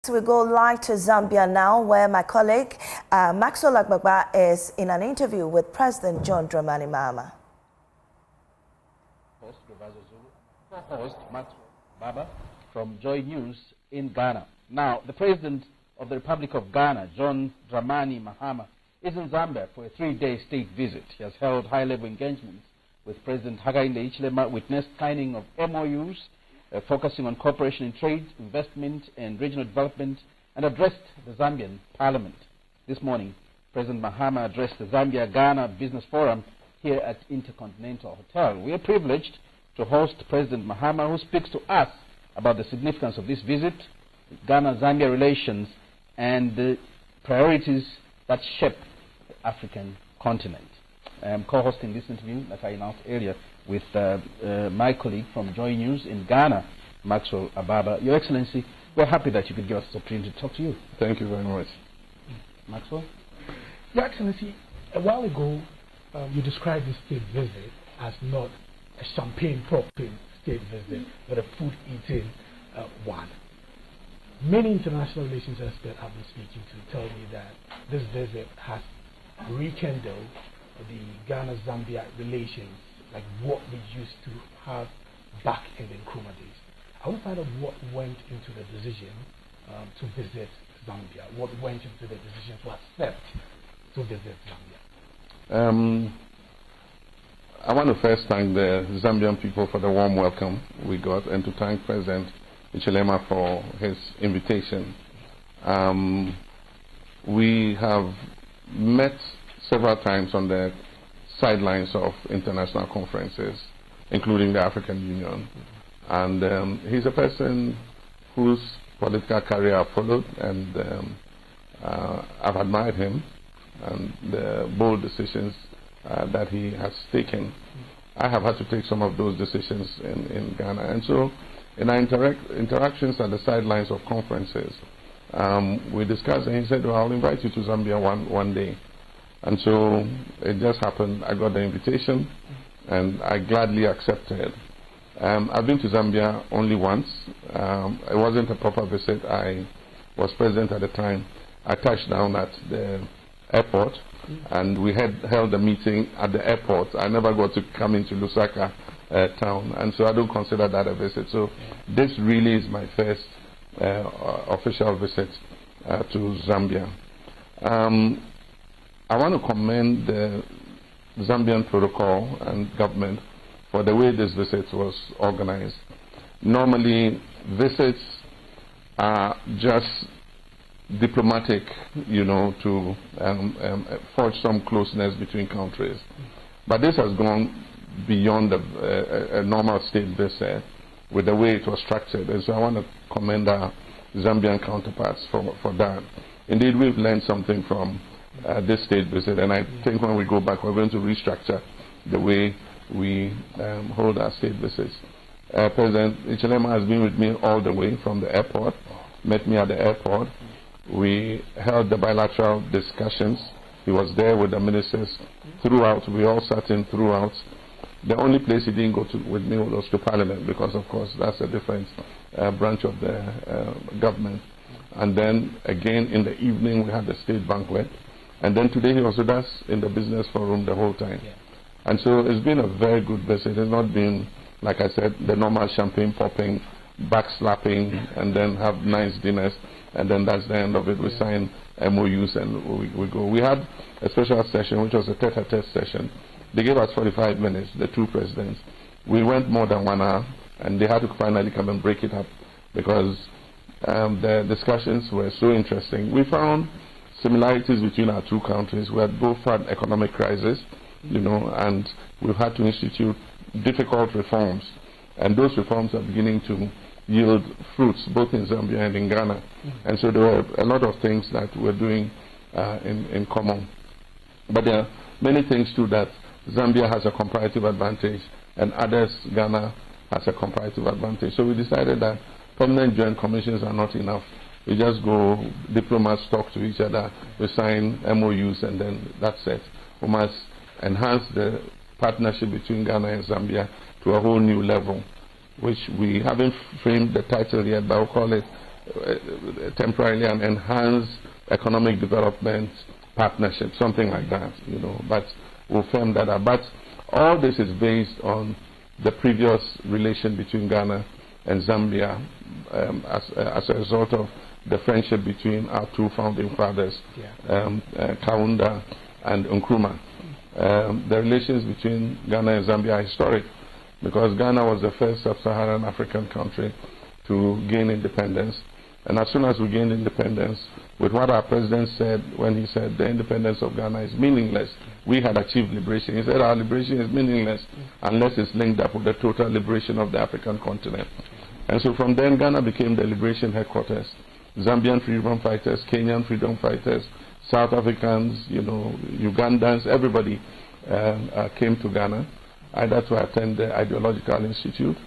We go live to Zambia now, where my colleague Maxwell Agbagba is in an interview with President John Dramani Mahama. Host Maxwell Baba from Joy News in Ghana. Now, the President of the Republic of Ghana, John Dramani Mahama, is in Zambia for a 3-day state visit. He has held high-level engagements with President Hakainde Hichilema, witnessed signing of MOUs, focusing on cooperation in trade, investment, and regional development, and addressed the Zambian Parliament. This morning, President Mahama addressed the Zambia-Ghana Business Forum here at Intercontinental Hotel. We are privileged to host President Mahama, who speaks to us about the significance of this visit, Ghana-Zambia relations, and the priorities that shape the African continent. I am co-hosting this interview, like I announced earlier, with my colleague from Joy News in Ghana, Maxwell Ababa. Your Excellency, we're happy that you could give us the opportunity to talk to you. Thank you very much. Maxwell? Your Excellency, a while ago, you described this state visit as not a champagne-popping state visit, but a food-eating one. Many international relations experts I've been speaking to tell me that this visit has rekindled the Ghana-Zambia relations, like what we used to have back in the Nkrumah days. I want to find out what went into the decision to visit Zambia, what went into the decision to accept to visit Zambia. I want to first thank the Zambian people for the warm welcome we got, and to thank President Hichilema for his invitation. We have met several times on the sidelines of international conferences, including the African Union. And he's a person whose political career I've followed, and I've admired him and the bold decisions that he has taken. I have had to take some of those decisions in Ghana. And so in our interactions at the sidelines of conferences, we discussed, and he said, well, I'll invite you to Zambia one day. And so it just happened, I got the invitation, and I gladly accepted. I've been to Zambia only once. It wasn't a proper visit. I was president at the time. I touched down at the airport, and we had held a meeting at the airport. I never got to come into Lusaka town, and so I don't consider that a visit. So this really is my first official visit to Zambia. I want to commend the Zambian protocol and government for the way this visit was organized. Normally, visits are just diplomatic, you know, to forge some closeness between countries. But this has gone beyond a normal state visit with the way it was structured. And so I want to commend our Zambian counterparts for that. Indeed, we've learned something from this state visit, and I think when we go back, we're going to restructure the way we hold our state visits. President Hichilema has been with me all the way from the airport, met me at the airport. We held the bilateral discussions. He was there with the ministers throughout. We all sat in throughout. The only place he didn't go to with me was to Parliament, because, of course, that's a different branch of the government. And then, again, in the evening, we had the state banquet. And then today he was with us in the business forum the whole time. Yeah. And so it's been a very good visit. It's not been, like I said, the normal champagne popping, backslapping, and then have nice dinners, and then that's the end of it. We sign MOUs and we go. We had a special session, which was a tete-a-tete session. They gave us 45 minutes, the two presidents. We went more than 1 hour, and they had to finally come and break it up because the discussions were so interesting. We found similarities between our two countries. We had both had economic crisis, you know, and we've had to institute difficult reforms. And those reforms are beginning to yield fruits, both in Zambia and in Ghana. And so there were a lot of things that we're doing in common. But there are many things too that Zambia has a comparative advantage, and others, Ghana has a comparative advantage. So we decided that permanent joint commissions are not enough. We just go, diplomats talk to each other, we sign MOUs, and then that's it. We must enhance the partnership between Ghana and Zambia to a whole new level, which we haven't framed the title yet, but we'll call it temporarily an enhanced economic development partnership, something like that, you know, but we'll firm that up. But all this is based on the previous relation between Ghana and Zambia as a result of the friendship between our two founding fathers, Kaunda and Nkrumah. The relations between Ghana and Zambia are historic because Ghana was the first sub-Saharan African country to gain independence. And as soon as we gained independence, with what our president said when he said the independence of Ghana is meaningless, we had achieved liberation. He said our liberation is meaningless unless it's linked up with the total liberation of the African continent. And so from then, Ghana became the liberation headquarters. Zambian freedom fighters, Kenyan freedom fighters, South Africans, you know, Ugandans, everybody came to Ghana, either to attend the Ideological Institute,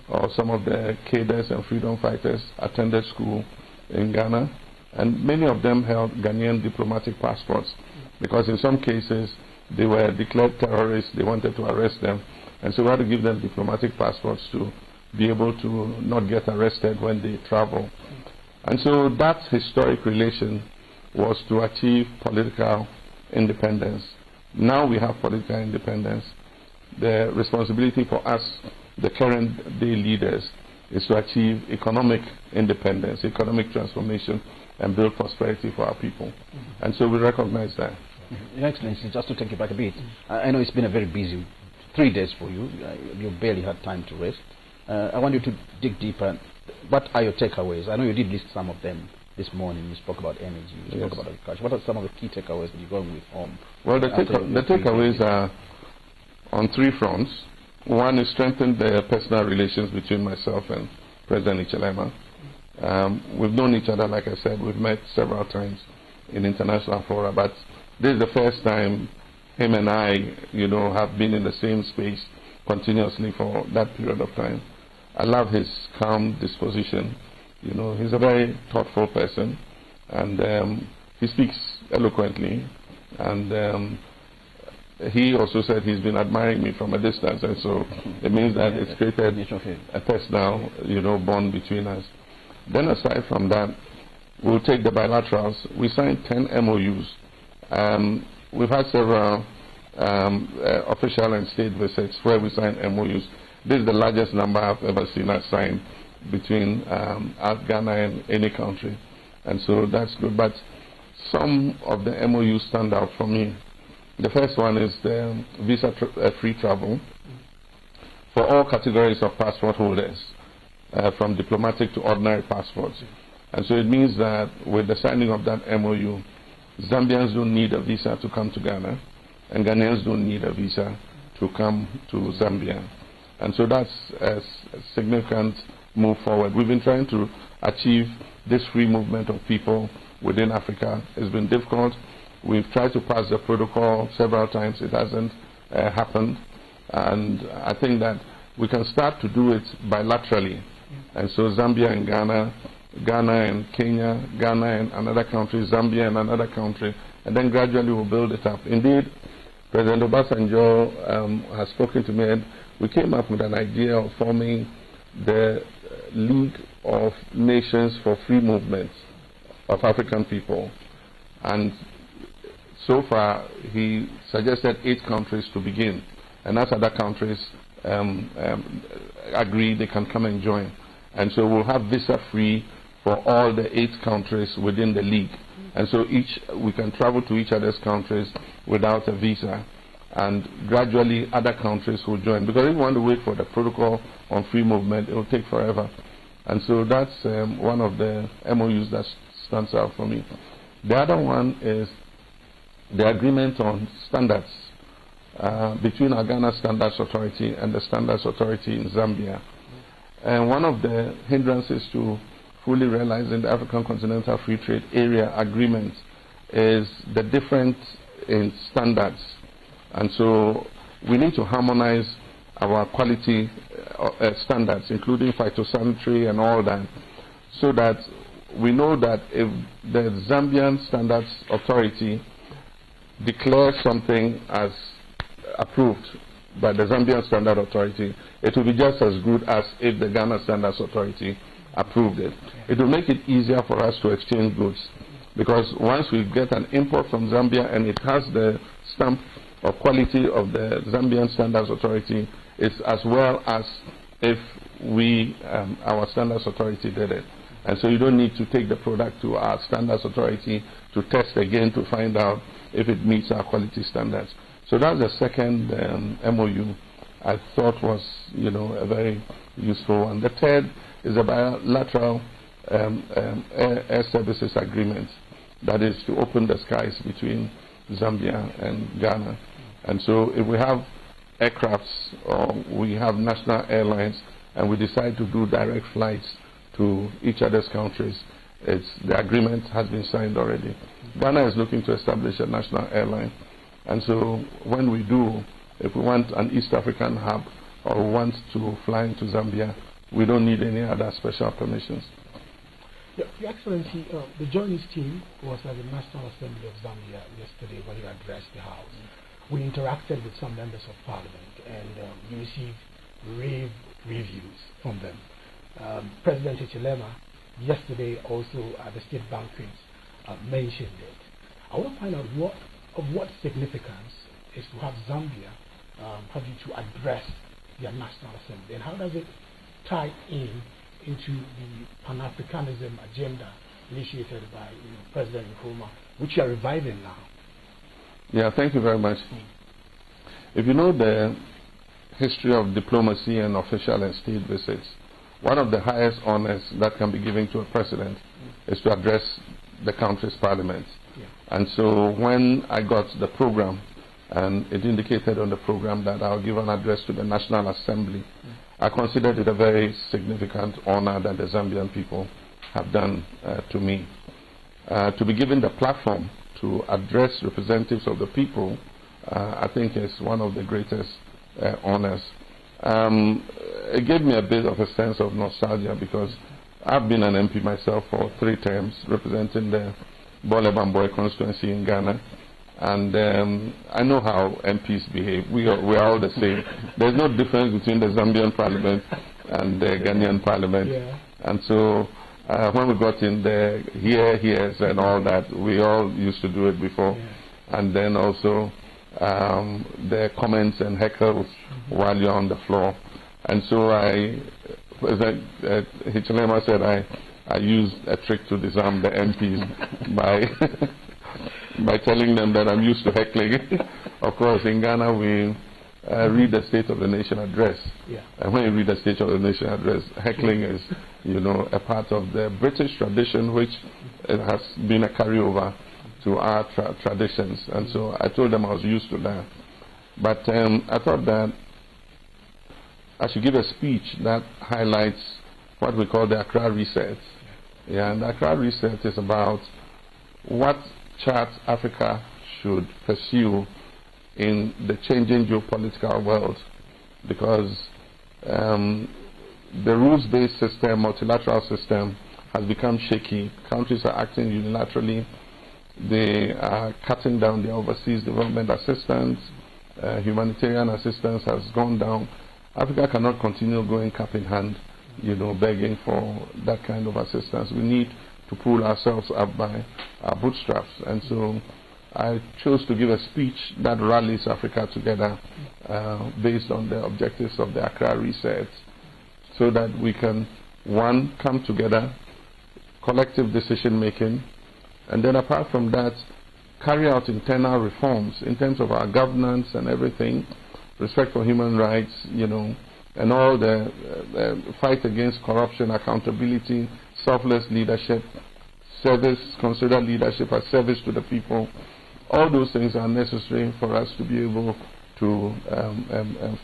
or some of the cadres and freedom fighters attended school in Ghana, and many of them held Ghanaian diplomatic passports, because in some cases they were declared terrorists, they wanted to arrest them, and so we had to give them diplomatic passports to be able to not get arrested when they travel. And so that historic relation was to achieve political independence. Now we have political independence. The responsibility for us, the current day leaders, is to achieve economic independence, economic transformation, and build prosperity for our people. And so we recognize that. Your Excellency, just to take you back a bit, I know it's been a very busy 3 days for you. You barely had time to rest. I want you to dig deeper. What are your takeaways? I know you did list some of them this morning. You spoke about energy, you spoke about agriculture. What are some of the key takeaways that you're going with home? Well, the takeaways are on 3 fronts. One is strengthen the personal relations between myself and President Hichilema. We've known each other, like I said, we've met several times in international fora, but this is the first time him and I, you know, have been in the same space continuously for that period of time. I love his calm disposition. You know, he's a very thoughtful person, and he speaks eloquently, and he also said he's been admiring me from a distance, and so it means that it's created a personal, you know, bond between us. Then aside from that, we'll take the bilaterals. We signed 10 MOUs. We've had several official and state visits where we signed MOUs. This is the largest number I've ever seen us sign between Ghana and any country, and so that's good. But some of the MOUs stand out for me. The first one is the visa-free travel for all categories of passport holders, from diplomatic to ordinary passports. And so it means that with the signing of that MOU, Zambians don't need a visa to come to Ghana, and Ghanaians don't need a visa to come to Zambia. And so that's a significant move forward. We've been trying to achieve this free movement of people within Africa. It's been difficult. We've tried to pass the protocol several times. It hasn't happened. And I think that we can start to do it bilaterally. And so Zambia and Ghana, Ghana and Kenya, Ghana and another country, Zambia and another country, and then gradually we'll build it up. Indeed, President Obasanjo has spoken to me, and we came up with an idea of forming the League of Nations for Free Movements of African people. And so far, he suggested 8 countries to begin. And as other countries agree, they can come and join. And so we'll have visa-free for all the 8 countries within the League. And so we can travel to each other's countries without a visa. And gradually other countries will join. Because if you want to wait for the protocol on free movement, it will take forever. And so that's one of the MOUs that stands out for me. The other one is the agreement on standards between our Ghana Standards Authority and the Standards Authority in Zambia. And one of the hindrances to fully realizing the African Continental Free Trade Area Agreement is the difference in standards. And so we need to harmonize our quality standards, including phytosanitary and all that, so that we know that if the Zambian Standards Authority declares something as approved by the Zambian Standard Authority, it will be just as good as if the Ghana Standards Authority approved it. It will make it easier for us to exchange goods, because once we get an import from Zambia and it has the stamp of quality of the Zambian Standards Authority, it's as well as if we, our Standards Authority did it. And so you don't need to take the product to our Standards Authority to test again to find out if it meets our quality standards. So that's the second MOU I thought was, a very useful one. The third is a bilateral air services agreement, that is to open the skies between Zambia and Ghana. And so if we have aircrafts or we have national airlines and we decide to do direct flights to each other's countries, the agreement has been signed already. Ghana is looking to establish a national airline. And so when we do, if we want an East African hub or we want to fly into Zambia, we don't need any other special permissions. Your Excellency, the journalist team was at the National Assembly of Zambia yesterday when you addressed the House. We interacted with some members of Parliament and you received rave reviews from them. President Hichilema yesterday also at the state banquet mentioned it. I want to find out what significance is to have Zambia have you to address their National Assembly, and how does it tie into the Pan-Africanism agenda initiated by President Nkrumah, which you are reviving now? Yeah, thank you very much. If you know the history of diplomacy and official and state visits, one of the highest honors that can be given to a president is to address the country's parliament. Yeah. And so when I got the program, and it indicated on the program that I'll give an address to the National Assembly, I considered it a very significant honor that the Zambian people have done to me. To be given the platform to address representatives of the people, I think is one of the greatest honors. It gave me a bit of a sense of nostalgia, because I've been an MP myself for 3 terms representing the Bole Bamboi constituency in Ghana. And I know how MPs behave. We are all the same. There's no difference between the Zambian parliament and the Ghanaian parliament. Yeah. And so when we got in the hears and all that, we all used to do it before. Yeah. And then also the comments and heckles while you're on the floor. And so Hichilema said I used a trick to disarm the MPs by telling them that I'm used to heckling. Of course, in Ghana we read the State of the Nation address. Yeah. And when you read the State of the Nation address, heckling is, a part of the British tradition, which has been a carryover to our traditions. And so I told them I was used to that. But I thought that I should give a speech that highlights what we call the Accra Reset. Yeah, and the Accra Reset is about what chart Africa should pursue in the changing geopolitical world, because the rules-based system, multilateral system, has become shaky. Countries are acting unilaterally. They are cutting down their overseas development assistance. Humanitarian assistance has gone down. Africa cannot continue going cap in hand, begging for that kind of assistance. We need to pull ourselves up by our bootstraps. And so I chose to give a speech that rallies Africa together based on the objectives of the Accra Reset, so that we can, one, come together, collective decision making, and then apart from that, carry out internal reforms in terms of our governance and everything, respect for human rights, and all the fight against corruption, accountability, selfless leadership, service, consider leadership as service to the people. All those things are necessary for us to be able to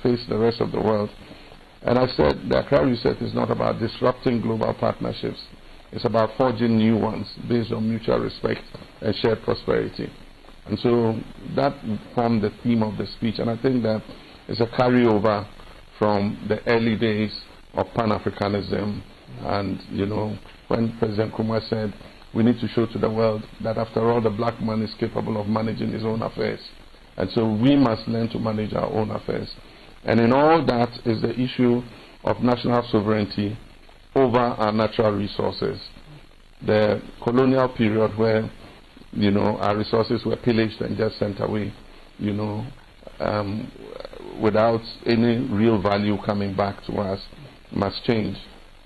face the rest of the world. And I said the Accra Reset is not about disrupting global partnerships. It's about forging new ones based on mutual respect and shared prosperity. And so that formed the theme of the speech, and I think that it's a carryover from the early days of Pan-Africanism. And, when President Nkrumah said, we need to show to the world that after all, the black man is capable of managing his own affairs. And so we must learn to manage our own affairs. And in all that is the issue of national sovereignty over our natural resources. The colonial period where, you know, our resources were pillaged and just sent away, you know, without any real value coming back to us, must change.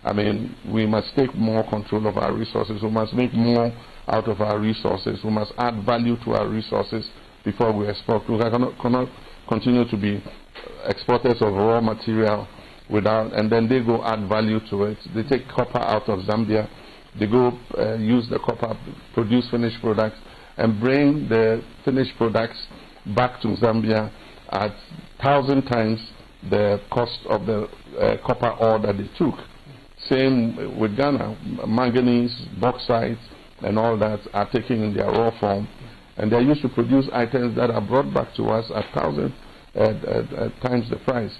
I mean, we must take more control of our resources. We must make more out of our resources. We must add value to our resources before we export. We cannot continue to be exporters of raw material without, and then they go add value to it. They take copper out of Zambia. They go use the copper, produce finished products, and bring the finished products back to Zambia at 1,000 times the cost of the copper ore that they took. Same with Ghana. Manganese, bauxite, and all that are taken in their raw form, and they're used to produce items that are brought back to us at 1,000 times the price.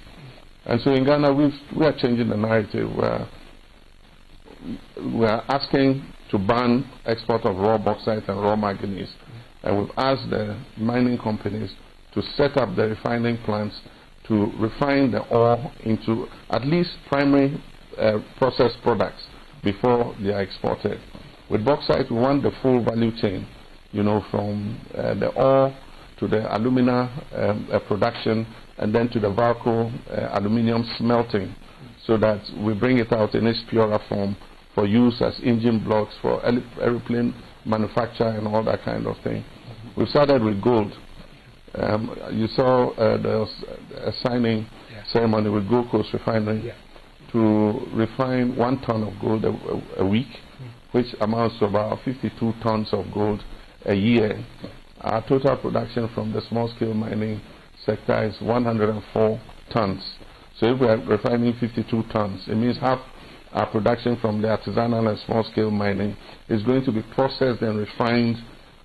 And so in Ghana, we are changing the narrative. We are asking to ban export of raw bauxite and raw manganese, and we've asked the mining companies to set up the refining plants to refine the ore into at least primary processed products before they are exported. With bauxite, we want the full value chain, you know, from the ore to the alumina production, and then to the Valco aluminium smelting, so that we bring it out in its purer form for use as engine blocks for aeroplane manufacture and all that kind of thing. We started with gold. You saw there was a signing ceremony with Gold Coast Refinery to refine 1 ton of gold a week, which amounts to about 52 tons of gold a year. Our total production from the small-scale mining sector is 104 tons. So if we are refining 52 tons, it means half our production from the artisanal and small-scale mining is going to be processed and refined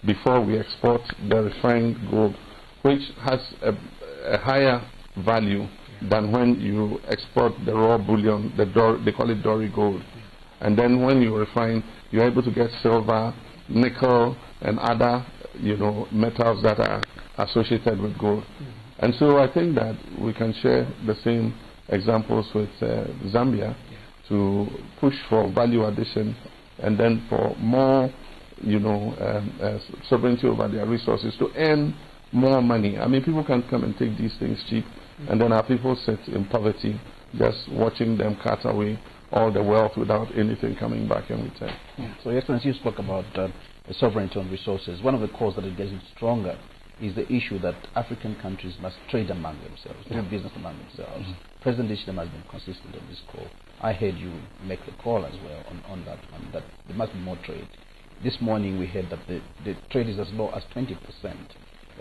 before we export the refined gold, which has a higher value than when you export the raw bullion, they call it Dory gold. And then when you refine, you're able to get silver, nickel, and other, you know, metals that are associated with gold. And so I think that we can share the same examples with Zambia to push for value addition, and then for more, you know, sovereignty over their resources to earn more money. I mean, people can come and take these things cheap, and then our people sit in poverty, just watching them cut away all the wealth without anything coming back in return. So, Your Excellency, you spoke about sovereignty on resources. One of the causes that is getting stronger is the issue that African countries must trade among themselves, do business among themselves. President Isham has been consistent on this call. I heard you make the call as well on that one, that there must be more trade. This morning we heard that the trade is as low as 20%.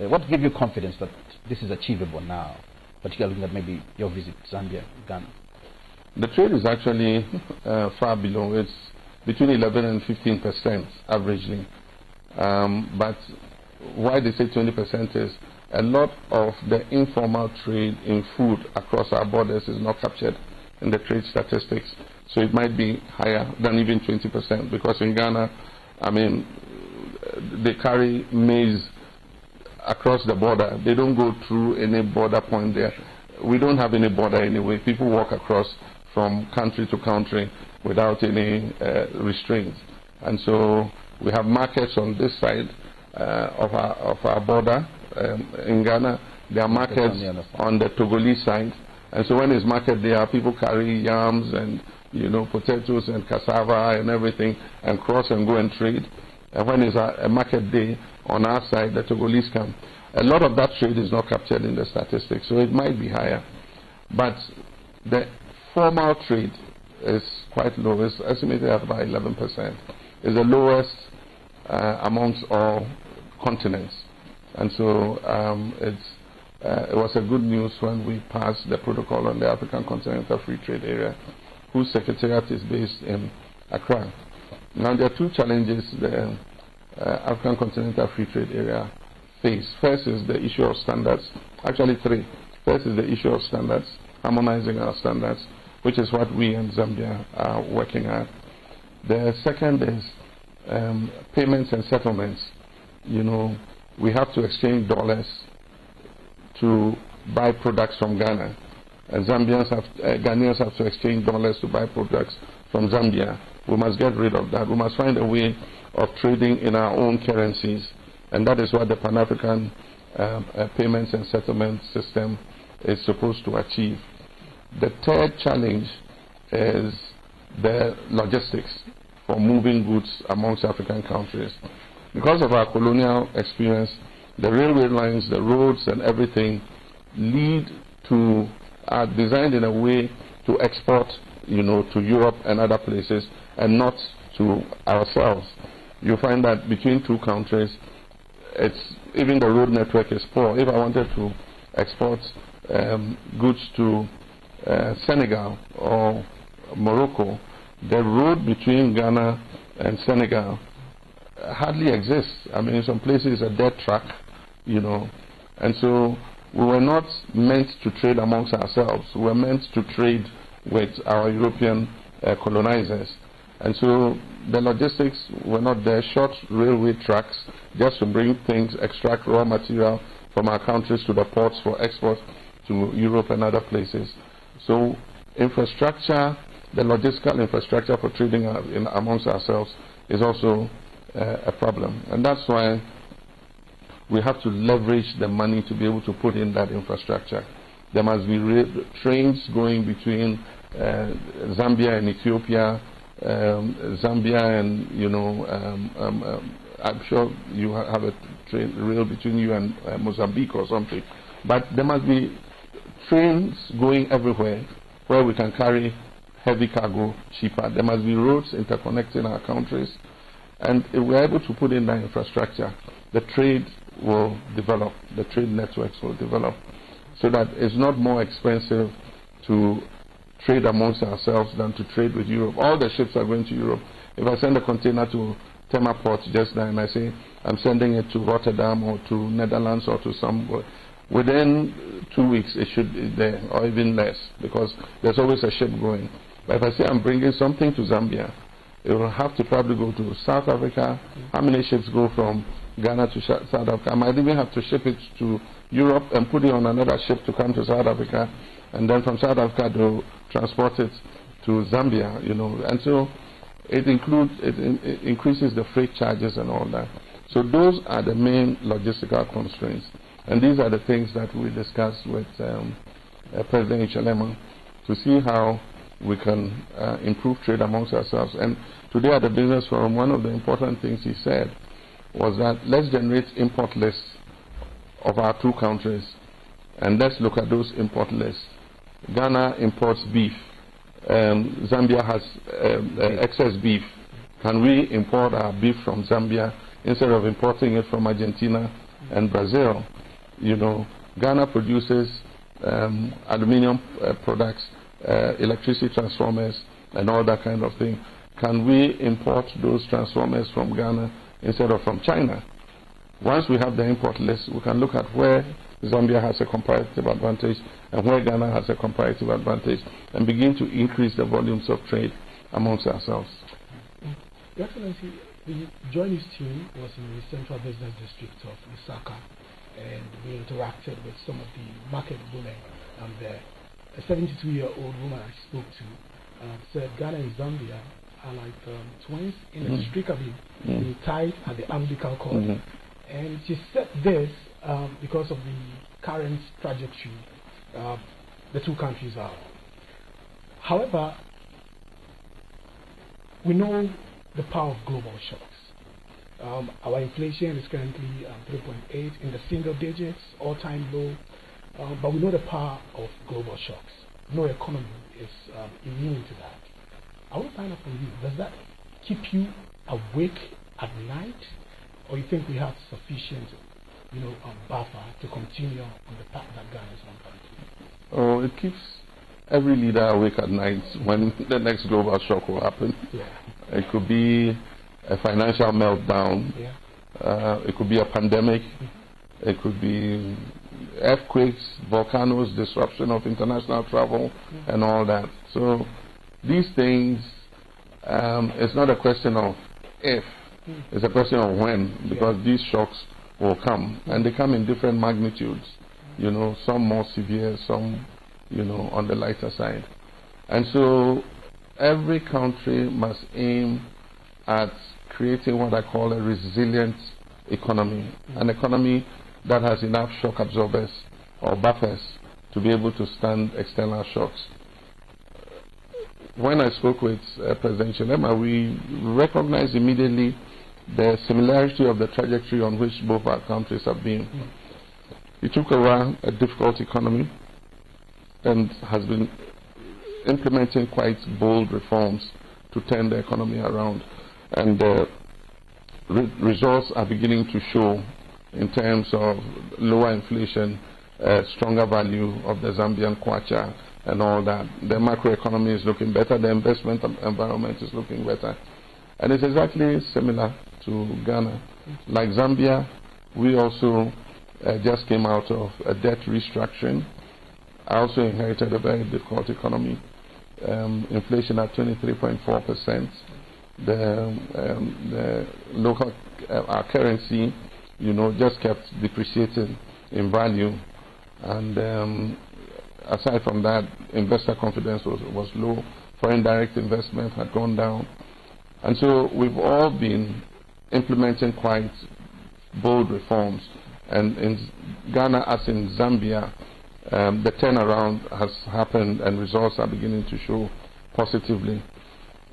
What gives you confidence that this is achievable now, particularly looking at maybe your visit to Zambia, Ghana? The trade is actually far below. It's between 11 and 15% averagely. But why they say 20% is a lot of the informal trade in food across our borders is not captured in the trade statistics. So it might be higher than even 20%, because in Ghana, I mean, they carry maize across the border. They don't go through any border point there. We don't have any border anyway. People walk across from country to country without any restraints. And so we have markets on this side of our border in Ghana. There are markets on the Togolese side. And so when it's market there, people carry yams and, you know, potatoes and cassava and everything, and cross and go and trade. And when it's a market day on our side, the Togolese come. A lot of that trade is not captured in the statistics, so it might be higher. But the formal trade is quite low. It's estimated at about 11%. It's the lowest amongst all continents. And so it was a good news when we passed the protocol on the African Continental Free Trade Area, whose secretariat is based in Accra. Now, there are two challenges the African Continental Free Trade Area face. First is the issue of standards. Actually, three. First is the issue of standards, harmonizing our standards, which is what we in Zambia are working at. The second is payments and settlements. You know, we have to exchange dollars to buy products from Ghana, and Ghanaians have to exchange dollars to buy products from Zambia. We must get rid of that. We must find a way of trading in our own currencies, and that is what the Pan-African payments and settlement system is supposed to achieve. The third challenge is the logistics for moving goods amongst African countries. Because of our colonial experience, the railway lines, the roads and everything are designed in a way to export, to Europe and other places, and not to ourselves. You find that between two countries, even the road network is poor. If I wanted to export goods to Senegal or Morocco, the road between Ghana and Senegal hardly exists. I mean, in some places a dead track, and so we were not meant to trade amongst ourselves. We were meant to trade with our European colonizers. And so the logistics were not there. Short railway tracks just to bring things, extract raw material from our countries to the ports for export to Europe and other places. So infrastructure, the logistical infrastructure for trading amongst ourselves is also a problem. And that's why we have to leverage the money to be able to put in that infrastructure. There must be trains going between Zambia and Ethiopia, Zambia and, I'm sure you have a rail between you and Mozambique or something. But there must be trains going everywhere where we can carry heavy cargo cheaper. There must be roads interconnecting our countries. And if we're able to put in that infrastructure, the trade will develop, the trade networks will develop, so that it's not more expensive to trade amongst ourselves than to trade with Europe. All the ships are going to Europe. If I send a container to Tema Port just now and I say I'm sending it to Rotterdam or to Netherlands or to somewhere, within 2 weeks it should be there, or even less, because there's always a ship going. But if I say I'm bringing something to Zambia, it will have to probably go to South Africa. How many ships go from Ghana to South Africa? I might even have to ship it to Europe and put it on another ship to come to South Africa, and then from South Africa to transport it to Zambia, and so it increases the freight charges and all that. So those are the main logistical constraints, and these are the things that we discussed with President Hichilema to see how we can improve trade amongst ourselves. And today at the Business Forum, one of the important things he said was that let's generate import lists of our two countries, and let's look at those import lists. Ghana imports beef. Zambia has excess beef. Can we import our beef from Zambia instead of importing it from Argentina and Brazil? Ghana produces aluminium products, electricity transformers, and all that kind of thing. Can we import those transformers from Ghana instead of from China? Once we have the import list, we can look at where Zambia has a comparative advantage and where Ghana has a comparative advantage, and begin to increase the volumes of trade amongst ourselves. Your Excellency, the joint team was in the Central Business District of Lusaka, and we interacted with some of the market women there. A 72-year-old woman I spoke to said Ghana and Zambia are like twins inextricably tied at the umbilical cord. And she said this because of the current trajectory the two countries are. However, we know the power of global shocks. Our inflation is currently 3.8 in the single digits, all-time low. But we know the power of global shocks. No economy is immune to that. I want to find out from you, does that keep you awake at night, or you think we have sufficient buffer to continue on the path that Ghana is on? Oh, it keeps every leader awake at night when the next global shock will happen. Yeah. It could be a financial meltdown. Yeah. It could be a pandemic. It could be earthquakes, volcanoes, disruption of international travel, and all that. So these things, it's not a question of if, it's a question of when, because these shocks will come, and they come in different magnitudes. Some more severe, some, on the lighter side. And so every country must aim at creating what I call a resilient economy, an economy that has enough shock absorbers or buffers to be able to stand external shocks. When I spoke with President Chilema, we recognized immediately the similarity of the trajectory on which both our countries have been. He took over a difficult economy and has been implementing quite bold reforms to turn the economy around. And results are beginning to show in terms of lower inflation, stronger value of the Zambian kwacha and all that. The macroeconomy is looking better, the investment environment is looking better. And it's exactly similar to Ghana. Like Zambia, we also just came out of a debt restructuring. I also inherited a very difficult economy. Inflation at 23.4%. The local our currency, just kept depreciating in value, and aside from that, investor confidence was low. Foreign direct investment had gone down, and so we've all been implementing quite bold reforms. And in Ghana, as in Zambia, the turnaround has happened, and results are beginning to show positively.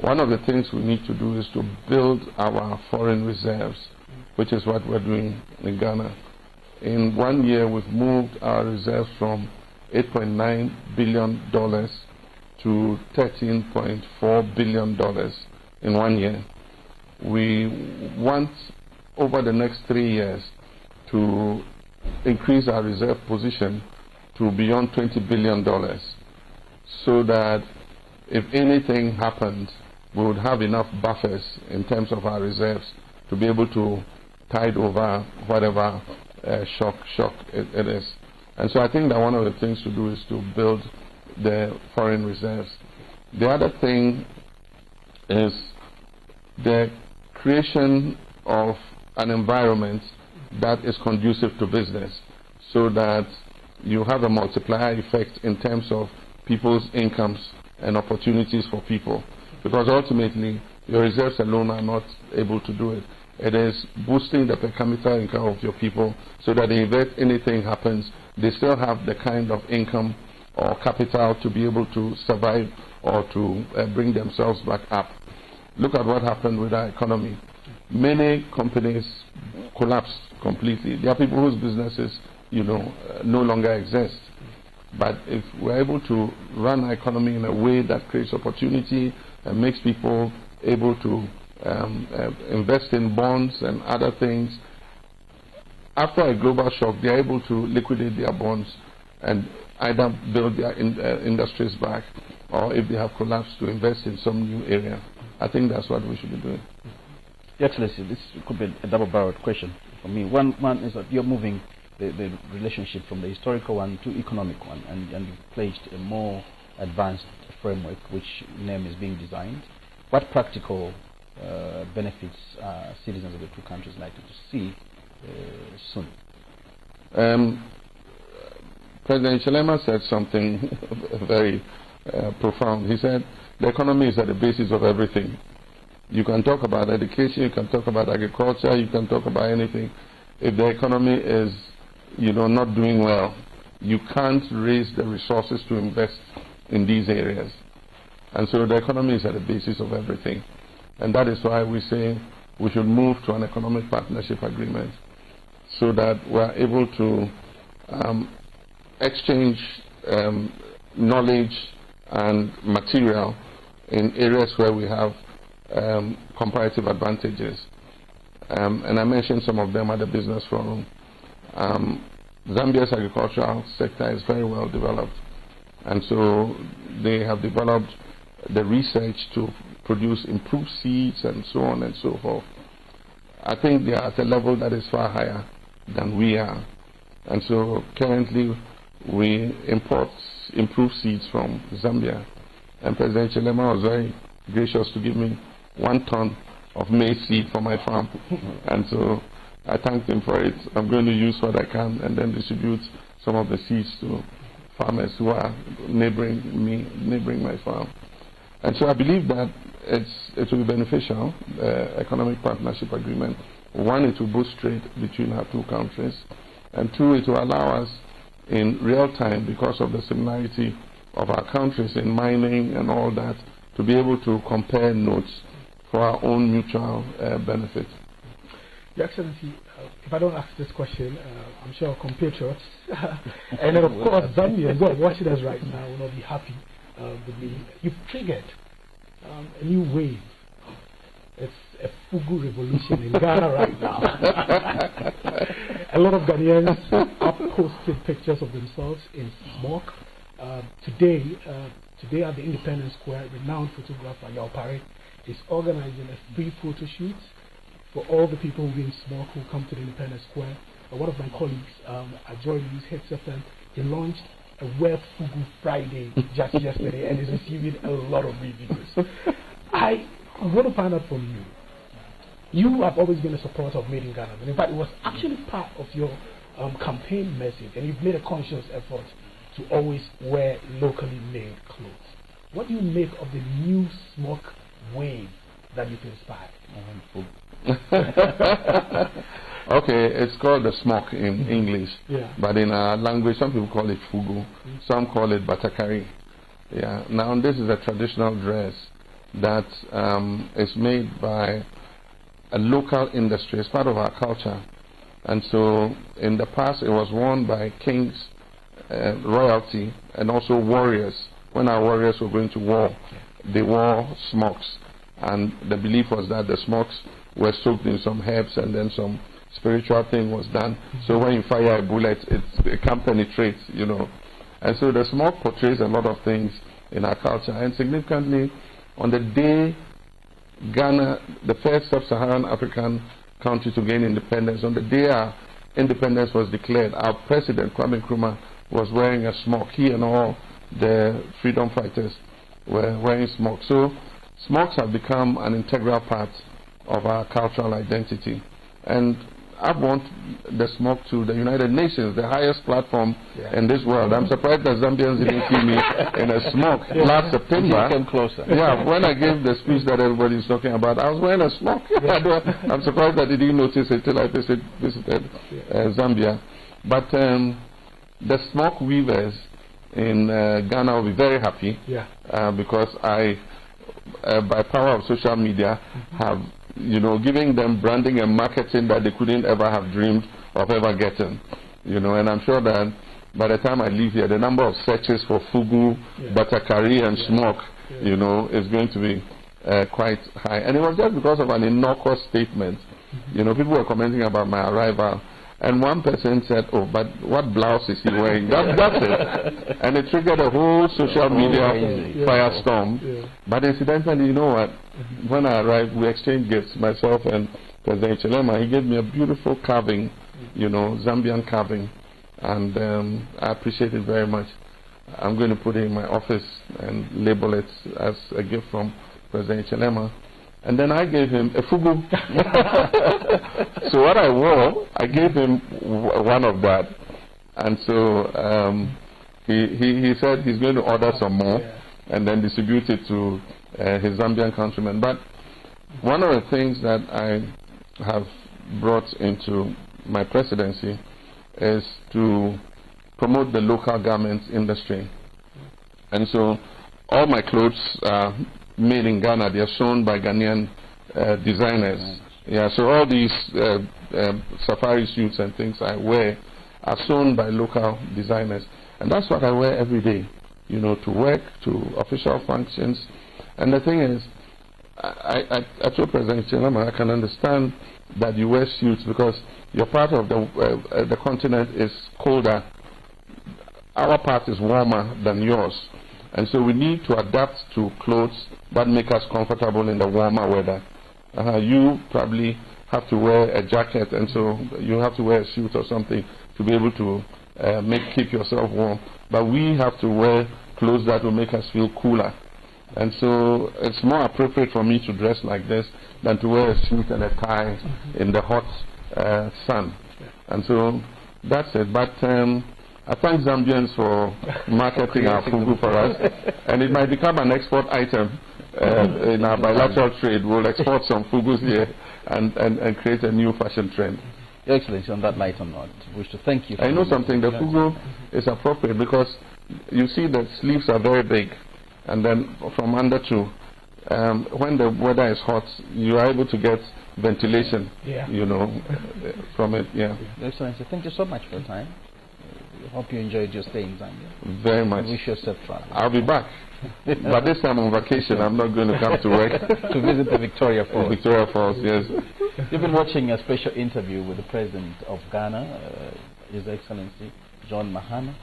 One of the things we need to do is to build our foreign reserves, which is what we're doing in Ghana. In 1 year, we've moved our reserves from $8.9 billion to $13.4 billion in 1 year. We want, over the next 3 years, to increase our reserve position to beyond $20 billion, so that if anything happened, we would have enough buffers in terms of our reserves to be able to tide over whatever shock it is. And so I think that one of the things to do is to build the foreign reserves. The other thing is the creation of an environment that is conducive to business, so that you have a multiplier effect in terms of people's incomes and opportunities for people. Because ultimately, your reserves alone are not able to do it. It is boosting the per capita income of your people, so that if anything happens, they still have the kind of income or capital to be able to survive or to bring themselves back up. Look at what happened with our economy. Many companies collapsed completely. There are people whose businesses, no longer exist. But if we're able to run our economy in a way that creates opportunity and makes people able to invest in bonds and other things, after a global shock, they're able to liquidate their bonds and either build their industries back, or if they have collapsed, to invest in some new area. I think that's what we should be doing. Your Excellency, this could be a double-barreled question for me. One is that you're moving the relationship from the historical one to economic one, and you've placed a more advanced framework, which NAME is being designed. What practical benefits are citizens of the two countries likely to see soon? President Chilema said something very profound. He said, the economy is at the basis of everything. You can talk about education, you can talk about agriculture, you can talk about anything. If the economy is, not doing well, you can't raise the resources to invest in these areas. And so the economy is at the basis of everything. And that is why we say we should move to an economic partnership agreement, so that we're able to exchange knowledge and material in areas where we have comparative advantages. And I mentioned some of them at the Business Forum. Zambia's agricultural sector is very well developed, and so they have developed the research to produce improved seeds and so on and so forth. I think they are at a level that is far higher than we are, and so currently we import improved seeds from Zambia, and President Chilema was very gracious to give me 1 ton of maize seed for my farm, and so I thanked him for it. I'm going to use what I can and then distribute some of the seeds to farmers who are neighboring my farm. And so I believe that it will be beneficial, economic partnership agreement. One, it will boost trade between our two countries. And two, it will allow us in real time, because of the similarity of our countries in mining and all that, to be able to compare notes for our own mutual benefit. Your Excellency, if I don't ask this question, I'm sure our compatriots and then of course Zambians who are watching us right now will not be happy with me. You've triggered a new wave. It's a Fugu revolution in Ghana right now. A lot of Ghanaians have posted pictures of themselves in smoke. Today at the Independence Square, renowned photographer Yao Pare is organizing a free photo shoot for all the people who in smoke who come to the Independence Square. One of my colleagues at Joy News, HeadSFM, he launched a Wear Fugu Friday just yesterday and is receiving a lot of reviews. I want to find out from you. You have always been a supporter of Made in Ghana, and in fact, it was actually part of your campaign message, and you've made a conscious effort to always wear locally made clothes. What do you make of the new smoke wave that you've inspired? Okay, it's called the smock in English, but in our language, some people call it fugu, some call it batakari. Yeah. Now, this is a traditional dress that is made by a local industry. It's part of our culture, and so in the past, it was worn by kings, royalty, and also warriors. When our warriors were going to war, they wore smocks, and the belief was that the smocks were soaked in some herbs, and then some spiritual thing was done. So when you fire a bullet, it can't penetrate, you know. And so the smock portrays a lot of things in our culture. And significantly, on the day Ghana, the first sub-Saharan African country to gain independence, on the day our independence was declared, our president, Kwame Nkrumah, was wearing a smock. He and all the freedom fighters were wearing smocks. So smocks have become an integral part of our cultural identity. And I want the smock to the United Nations, the highest platform in this world. I'm surprised that Zambians didn't see me in a smock last September. Came closer. Yeah, when I gave the speech that everybody's talking about, I was wearing a smock. I'm surprised that they didn't notice it until I visited Zambia. But the smock weavers in Ghana will be very happy because I, by power of social media, have giving them branding and marketing that they couldn't ever have dreamed of ever getting. And I'm sure that by the time I leave here, the number of searches for fugu, batakari, and smoke, is going to be quite high. And it was just because of an innocuous statement. People were commenting about my arrival, and one person said, "Oh, but what blouse is he wearing?" That's it. And it triggered a whole social media firestorm. But incidentally, you know what? When I arrived, we exchanged gifts, myself and President Chelema. He gave me a beautiful carving, Zambian carving, and I appreciate it very much. I'm going to put it in my office and label it as a gift from President Chelema. And then I gave him a fugu. So what I wore, I gave him one of that. And so he said he's going to order some more and then distribute it to his Zambian countrymen. But one of the things that I have brought into my presidency is to promote the local garments industry. And so all my clothes are made in Ghana. They are sewn by Ghanaian designers. Yeah, so all these safari suits and things I wear are sewn by local designers. And that's what I wear every day, to work, to official functions. And the thing is, I told President Chelema, I can understand that you wear suits because your part of the continent is colder. Our part is warmer than yours. And so we need to adapt to clothes that make us comfortable in the warmer weather. You probably have to wear a jacket, and so you have to wear a suit or something to be able to keep yourself warm. But we have to wear clothes that will make us feel cooler. And so it's more appropriate for me to dress like this than to wear a suit and a tie in the hot sun. And so that's it. But I thank Zambians for marketing our fugu for us, and it might become an export item in our bilateral trade, we'll export some fugus here and create a new fashion trend. Your Excellency, on that lighter note, we wish to thank you. I know something, the fugu is appropriate because you see the sleeves are very big, and then from under to, when the weather is hot, you are able to get ventilation, you know, from it, yeah. Your Excellency, thank you so much for your time. I hope you enjoyed your stay in Zambia. Very much. I wish you a safe travel. I'll be back. But this time on vacation, I'm not going to come to work. To visit the Victoria Falls. Victoria Falls, yes. You've been watching a special interview with the President of Ghana, His Excellency John Mahama.